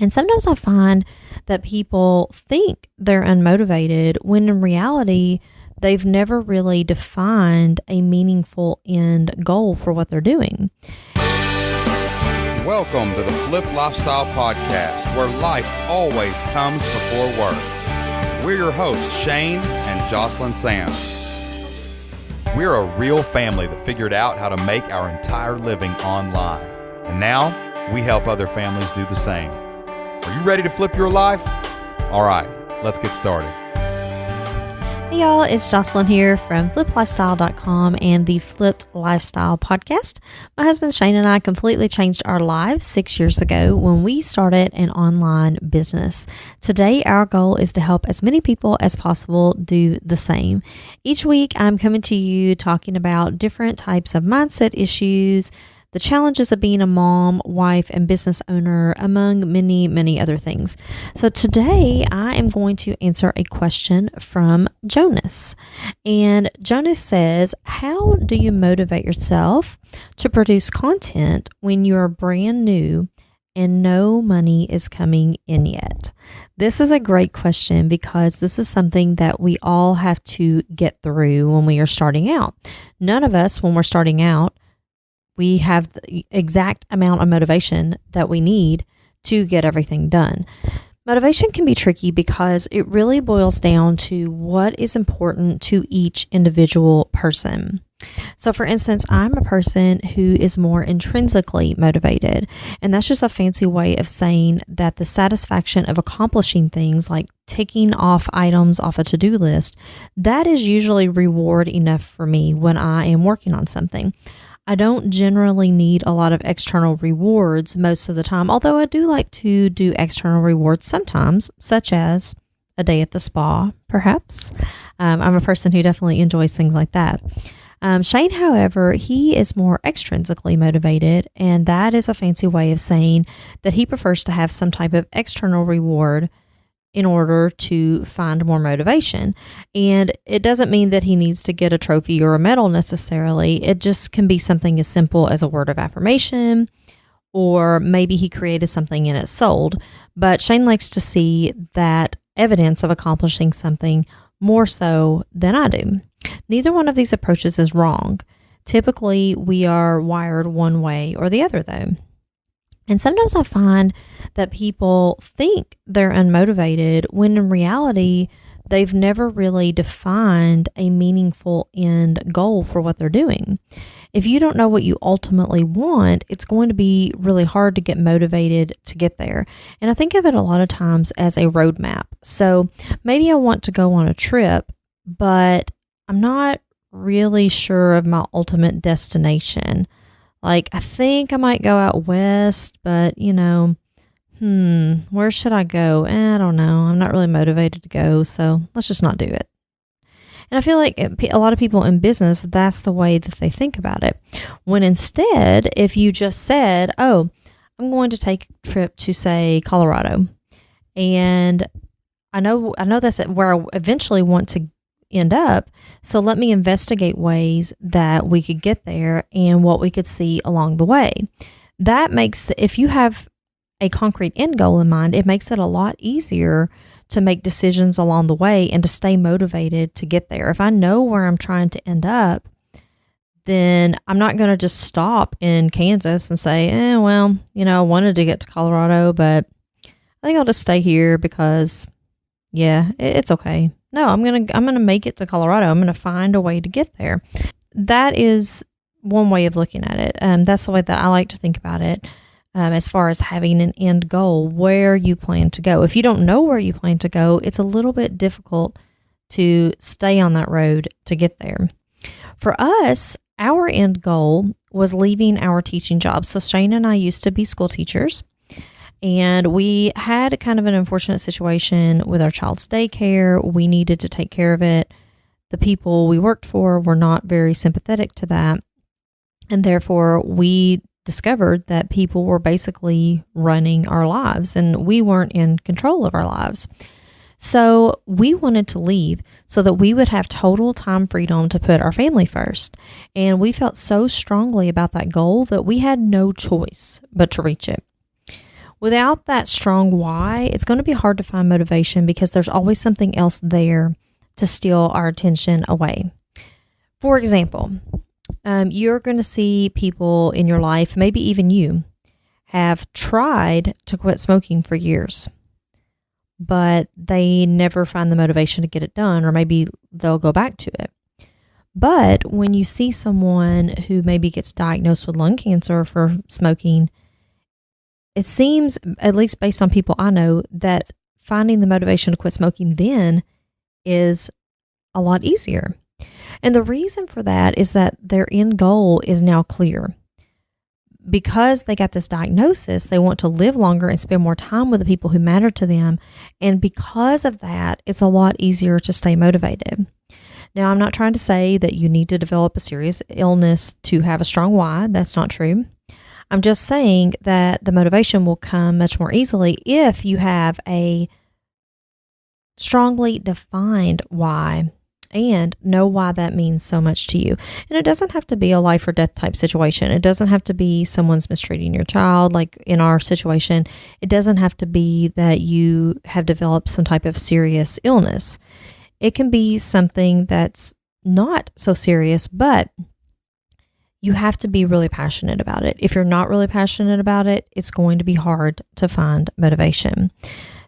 And sometimes I find that people think they're unmotivated when in reality, they've never really defined a meaningful end goal for what they're doing. Welcome to the Flip Lifestyle Podcast, where life always comes before work. We're your hosts, Shane and Jocelyn Sams. We're a real family that figured out how to make our entire living online. And now, we help other families do the same. Are you ready to flip your life? All right, let's get started. Hey y'all, it's Jocelyn here from fliplifestyle.com and the Flipped Lifestyle Podcast. My husband Shane and I completely changed our lives 6 years ago when we started an online business. Today, our goal is to help as many people as possible do the same. Each week, I'm coming to you talking about different types of mindset issues, the challenges of being a mom, wife, and business owner, among many, many other things. So today I am going to answer a question from Jonas. And Jonas says, how do you motivate yourself to produce content when you're brand new and no money is coming in yet? This is a great question because this is something that we all have to get through when we are starting out. None of us, when we're starting out, we have the exact amount of motivation that we need to get everything done. Motivation can be tricky because it really boils down to what is important to each individual person. So for instance, I'm a person who is more intrinsically motivated, and that's just a fancy way of saying that the satisfaction of accomplishing things like ticking off items off a to-do list, that is usually reward enough for me when I am working on something. I don't generally need a lot of external rewards most of the time, although I do like to do external rewards sometimes, such as a day at the spa, perhaps. I'm a person who definitely enjoys things like that. Shane, however, he is more extrinsically motivated, and that is a fancy way of saying that he prefers to have some type of external reward in order to find more motivation. And it doesn't mean that he needs to get a trophy or a medal necessarily. It just can be something as simple as a word of affirmation, or maybe he created something and it sold. But Shane likes to see that evidence of accomplishing something more so than I do. Neither one of these approaches is wrong. Typically, we are wired one way or the other though. And sometimes I find that people think they're unmotivated when in reality, they've never really defined a meaningful end goal for what they're doing. If you don't know what you ultimately want, it's going to be really hard to get motivated to get there. And I think of it a lot of times as a roadmap. So maybe I want to go on a trip, but I'm not really sure of my ultimate destination. Like, I think I might go out west, but, where should I go? I don't know. I'm not really motivated to go, so let's just not do it. And I feel like a lot of people in business, that's the way that they think about it. When instead, if you just said, oh, I'm going to take a trip to, say, Colorado, and I know that's where I eventually want to end up. So let me investigate ways that we could get there and what we could see along the way. That makes, if you have a concrete end goal in mind, it makes it a lot easier to make decisions along the way and to stay motivated to get there. If I know where I'm trying to end up, then I'm not going to just stop in Kansas and say, I wanted to get to Colorado, but I think I'll just stay here because, it's okay. No, I'm gonna make it to Colorado. I'm gonna find a way to get there. That is one way of looking at it. That's the way that I like to think about it. As far as having an end goal, where you plan to go. If you don't know where you plan to go, it's a little bit difficult to stay on that road to get there. For us, our end goal was leaving our teaching job. So Shane and I used to be school teachers. And we had kind of an unfortunate situation with our child's daycare. We needed to take care of it. The people we worked for were not very sympathetic to that. And therefore, we discovered that people were basically running our lives and we weren't in control of our lives. So we wanted to leave so that we would have total time freedom to put our family first. And we felt so strongly about that goal that we had no choice but to reach it. Without that strong why, it's going to be hard to find motivation because there's always something else there to steal our attention away. For example, you're going to see people in your life, maybe even you, have tried to quit smoking for years, but they never find the motivation to get it done, or maybe they'll go back to it. But when you see someone who maybe gets diagnosed with lung cancer for smoking, it seems, at least based on people I know, that finding the motivation to quit smoking then is a lot easier. And the reason for that is that their end goal is now clear. Because they got this diagnosis, they want to live longer and spend more time with the people who matter to them. And because of that, it's a lot easier to stay motivated. Now, I'm not trying to say that you need to develop a serious illness to have a strong why. That's not true. I'm just saying that the motivation will come much more easily if you have a strongly defined why and know why that means so much to you. And it doesn't have to be a life or death type situation. It doesn't have to be someone's mistreating your child, like in our situation. It doesn't have to be that you have developed some type of serious illness. It can be something that's not so serious, but you have to be really passionate about it. If you're not really passionate about it, it's going to be hard to find motivation.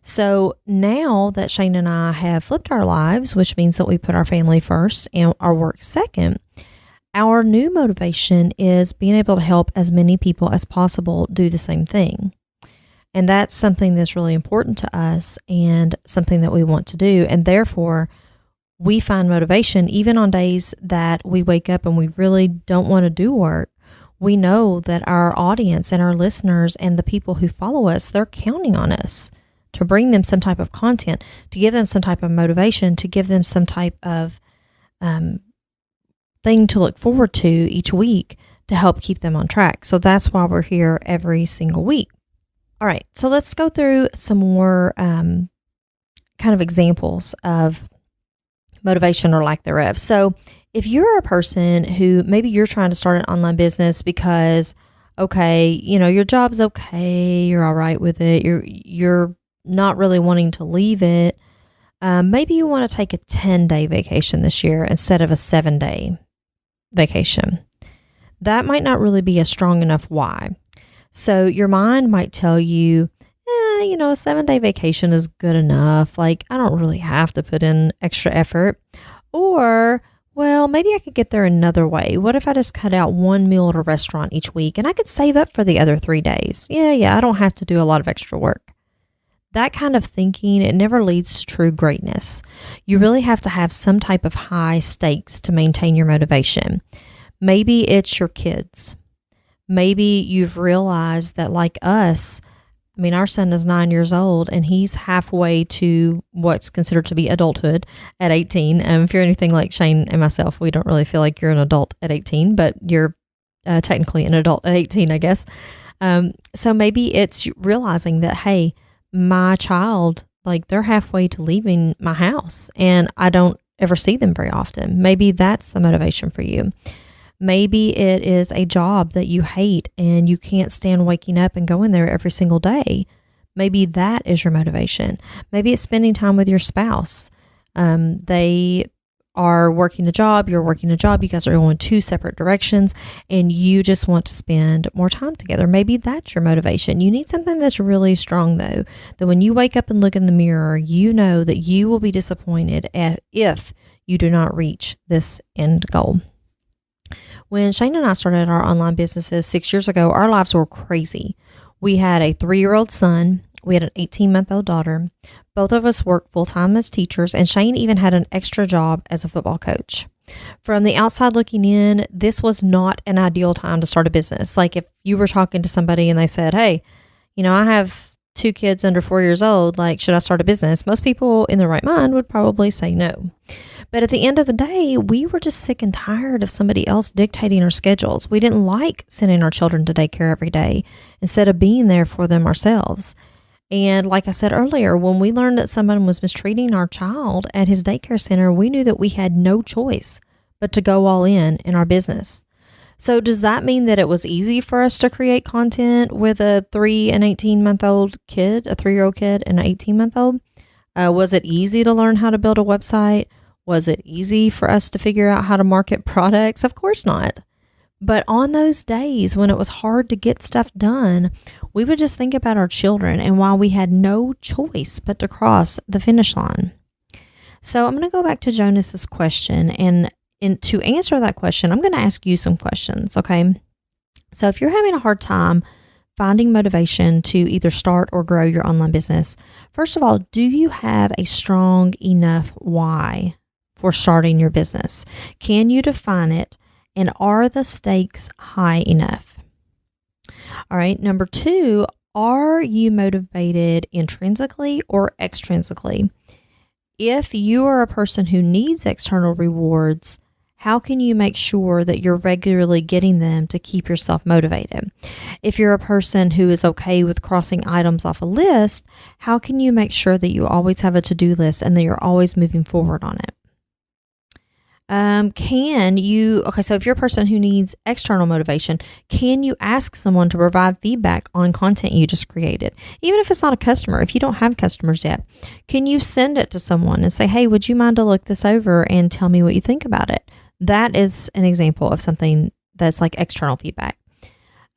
So now that Shane and I have flipped our lives, which means that we put our family first and our work second, our new motivation is being able to help as many people as possible do the same thing. And that's something that's really important to us and something that we want to do. And therefore, we find motivation even on days that we wake up and we really don't want to do work. We know that our audience and our listeners and the people who follow us, they're counting on us to bring them some type of content, to give them some type of motivation, to give them some type of thing to look forward to each week to help keep them on track. So that's why we're here every single week. All right, so let's go through some more kind of examples of motivation or lack thereof. So if you're a person who maybe you're trying to start an online business because, okay, you know, your job's okay, you're all right with it, you're not really wanting to leave it, maybe you want to take a 10-day vacation this year instead of a 7-day vacation. That might not really be a strong enough why. So your mind might tell you, you know, a 7-day vacation is good enough. Like, I don't really have to put in extra effort. Or, well, maybe I could get there another way. What if I just cut out one meal at a restaurant each week and I could save up for the other 3 days? Yeah, I don't have to do a lot of extra work. That kind of thinking, it never leads to true greatness. You really have to have some type of high stakes to maintain your motivation. Maybe it's your kids. Maybe you've realized that, like us, I mean, our son is 9 years old and he's halfway to what's considered to be adulthood at 18. If you're anything like Shane and myself, we don't really feel like you're an adult at 18, but you're technically an adult at 18, I guess. So maybe it's realizing that, hey, my child, like, they're halfway to leaving my house and I don't ever see them very often. Maybe that's the motivation for you. Maybe it is a job that you hate and you can't stand waking up and going there every single day. Maybe that is your motivation. Maybe it's spending time with your spouse. They are working a job, you're working a job, you guys are going two separate directions and you just want to spend more time together. Maybe that's your motivation. You need something that's really strong though, that when you wake up and look in the mirror, you know that you will be disappointed if you do not reach this end goal. When Shane and I started our online businesses 6 years ago, our lives were crazy. We had a 3-year-old son. We had an 18-month-old daughter. Both of us worked full-time as teachers, and Shane even had an extra job as a football coach. From the outside looking in, this was not an ideal time to start a business. Like if you were talking to somebody and they said, hey, you know, I have 2 kids under 4 years old, like, should I start a business? Most people in their right mind would probably say no. But at the end of the day, we were just sick and tired of somebody else dictating our schedules. We didn't like sending our children to daycare every day instead of being there for them ourselves. And like I said earlier, when we learned that someone was mistreating our child at his daycare center, we knew that we had no choice but to go all in our business. So does that mean that it was easy for us to create content with a 3 and 18-month-old kid, a 3-year-old kid and an 18-month-old? Was it easy to learn how to build a website? Was it easy for us to figure out how to market products? Of course not. But on those days when it was hard to get stuff done, we would just think about our children and why we had no choice but to cross the finish line. So I'm going to go back to Jonas's question, and to answer that question, I'm going to ask you some questions, okay? So if you're having a hard time finding motivation to either start or grow your online business, first of all, do you have a strong enough why for starting your business? Can you define it? And are the stakes high enough? All right. Number 2, are you motivated intrinsically or extrinsically? If you are a person who needs external rewards, how can you make sure that you're regularly getting them to keep yourself motivated? If you're a person who is okay with crossing items off a list, how can you make sure that you always have a to-do list and that you're always moving forward on it? So if you're a person who needs external motivation, can you ask someone to provide feedback on content you just created? Even if it's not a customer, if you don't have customers yet, can you send it to someone and say, hey, would you mind to look this over and tell me what you think about it? That is an example of something that's like external feedback.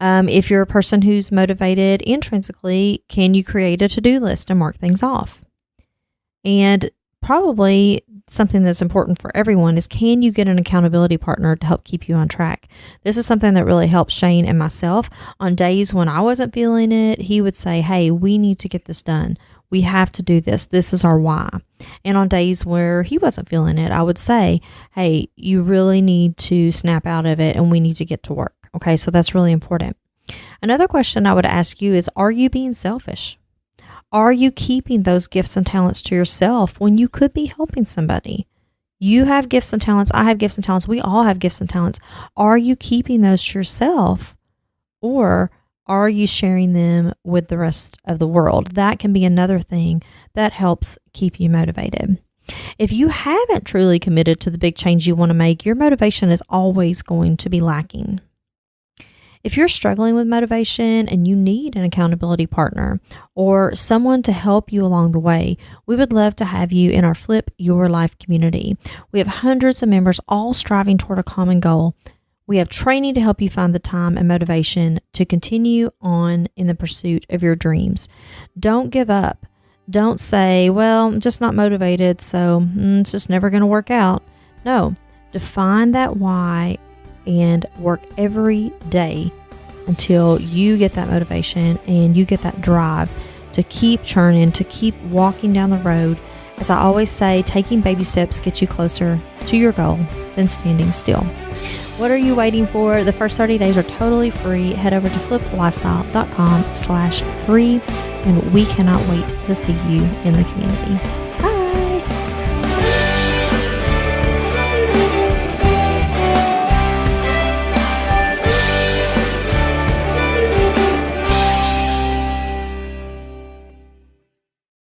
If you're a person who's motivated intrinsically, can you create a to-do list and mark things off? And probably something that's important for everyone is, can you get an accountability partner to help keep you on track? This is something that really helps Shane and myself. On days when I wasn't feeling it, he would say, hey, we need to get this done. We have to do this. This is our why. And on days where he wasn't feeling it, I would say, hey, you really need to snap out of it and we need to get to work. Okay, so that's really important. Another question I would ask you is, are you being selfish? Are you keeping those gifts and talents to yourself when you could be helping somebody? You have gifts and talents. I have gifts and talents. We all have gifts and talents. Are you keeping those to yourself, or are you sharing them with the rest of the world? That can be another thing that helps keep you motivated. If you haven't truly committed to the big change you want to make, your motivation is always going to be lacking. If you're struggling with motivation and you need an accountability partner or someone to help you along the way, we would love to have you in our Flip Your Life community. We have hundreds of members all striving toward a common goal. We have training to help you find the time and motivation to continue on in the pursuit of your dreams. Don't give up. Don't say, well, I'm just not motivated, so it's just never going to work out. No, define that why and work every day until you get that motivation and you get that drive to keep churning, to keep walking down the road. As I always say, taking baby steps gets you closer to your goal than standing still. What are you waiting for? The first 30 days are totally free. Head over to fliplifestyle.com/free, and we cannot wait to see you in the community.